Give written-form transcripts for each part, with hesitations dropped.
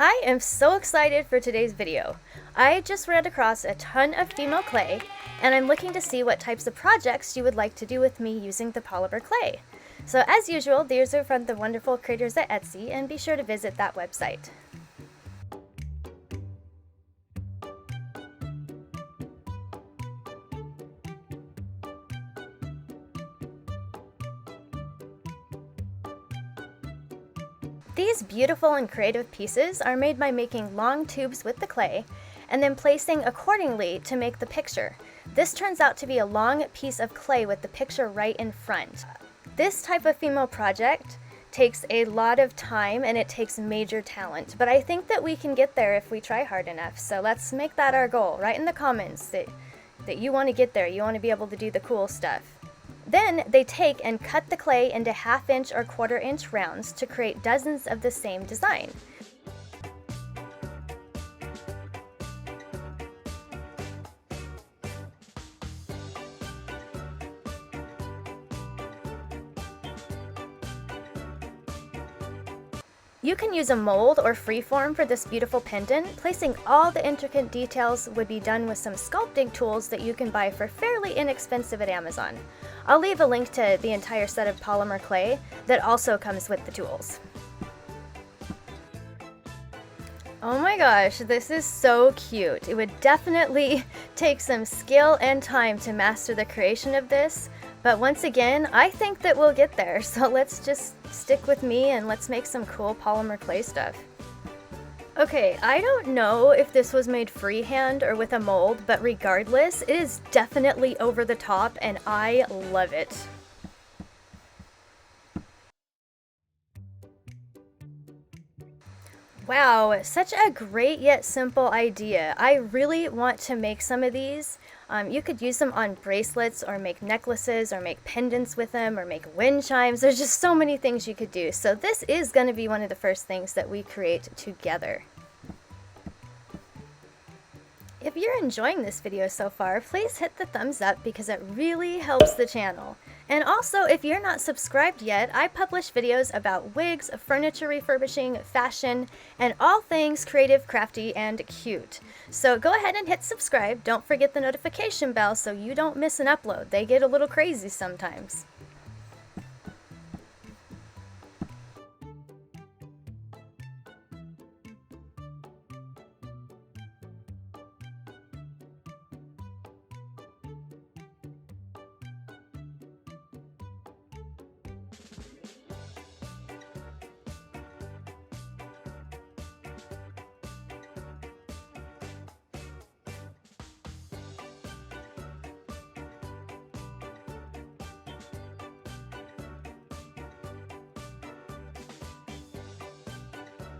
I am so excited for today's video. I just ran across a ton of Fimo Clay, and I'm looking to see what types of projects you would like to do with me using the polymer clay. So as usual, these are from the wonderful creators at Etsy, and be sure to visit that website. These beautiful and creative pieces are made by making long tubes with the clay and then placing accordingly to make the picture. This turns out to be a long piece of clay with the picture right in front. This type of Fimo project takes a lot of time and it takes major talent, but I think that we can get there if we try hard enough. So let's make that our goal. Write in the comments that you want to get there, you want to be able to do the cool stuff. Then they take and cut the clay into 1/2 inch or 1/4 inch rounds to create dozens of the same design. You can use a mold or freeform for this beautiful pendant. Placing all the intricate details would be done with some sculpting tools that you can buy for fairly inexpensive at Amazon. I'll leave a link to the entire set of polymer clay that also comes with the tools. Oh my gosh, this is so cute. It would definitely take some skill and time to master the creation of this, but once again, I think that we'll get there, so let's just stick with me and let's make some cool polymer clay stuff. Okay, I don't know if this was made freehand or with a mold, but regardless, it is definitely over the top and I love it. Wow, such a great yet simple idea. I really want to make some of these. You could use them on bracelets or make necklaces or make pendants with them or make wind chimes. There's just so many things you could do. So this is going to be one of the first things that we create together. If you're enjoying this video so far, please hit the thumbs up because it really helps the channel. And also, if you're not subscribed yet, I publish videos about wigs, furniture refurbishing, fashion, and all things creative, crafty, and cute. So go ahead and hit subscribe. Don't forget the notification bell so you don't miss an upload. They get a little crazy sometimes.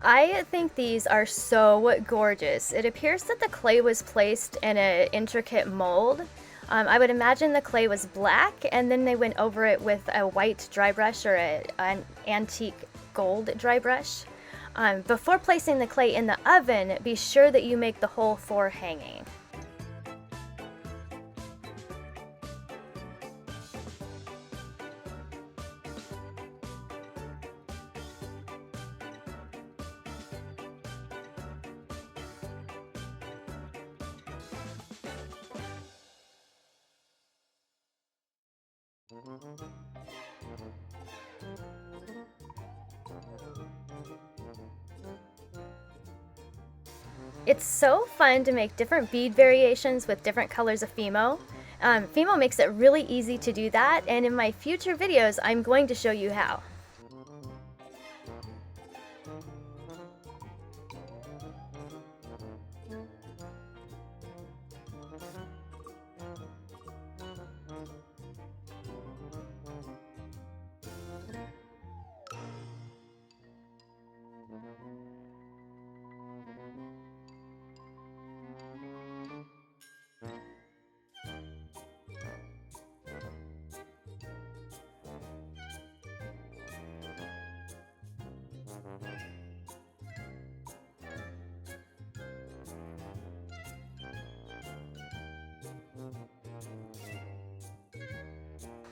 I think these are so gorgeous. It appears that the clay was placed in an intricate mold. I would imagine the clay was black and then they went over it with a white dry brush or an antique gold dry brush. Before placing the clay in the oven, be sure that you make the hole for hanging. It's so fun to make different bead variations with different colors of Fimo. Fimo makes it really easy to do that, and in my future videos I'm going to show you how.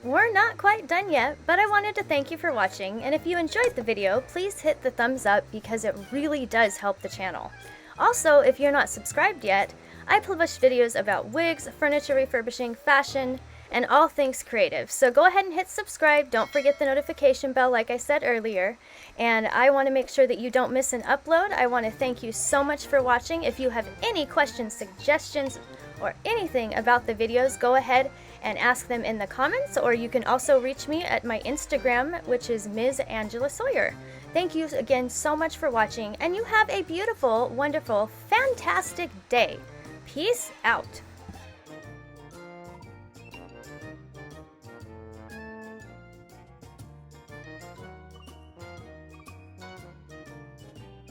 We're not quite done yet, but I wanted to thank you for watching, and if you enjoyed the video, please hit the thumbs up because it really does help the channel. Also, if you're not subscribed yet, I publish videos about wigs, furniture refurbishing, fashion, and all things creative. So go ahead and hit subscribe. Don't forget the notification bell like I said earlier. And I want to make sure that you don't miss an upload. I want to thank you so much for watching. If you have any questions, suggestions, or anything about the videos, go ahead and ask them in the comments, or you can also reach me at my Instagram, which is Ms. Angela Sawyer. Thank you again so much for watching, and you have a beautiful, wonderful, fantastic day. Peace out.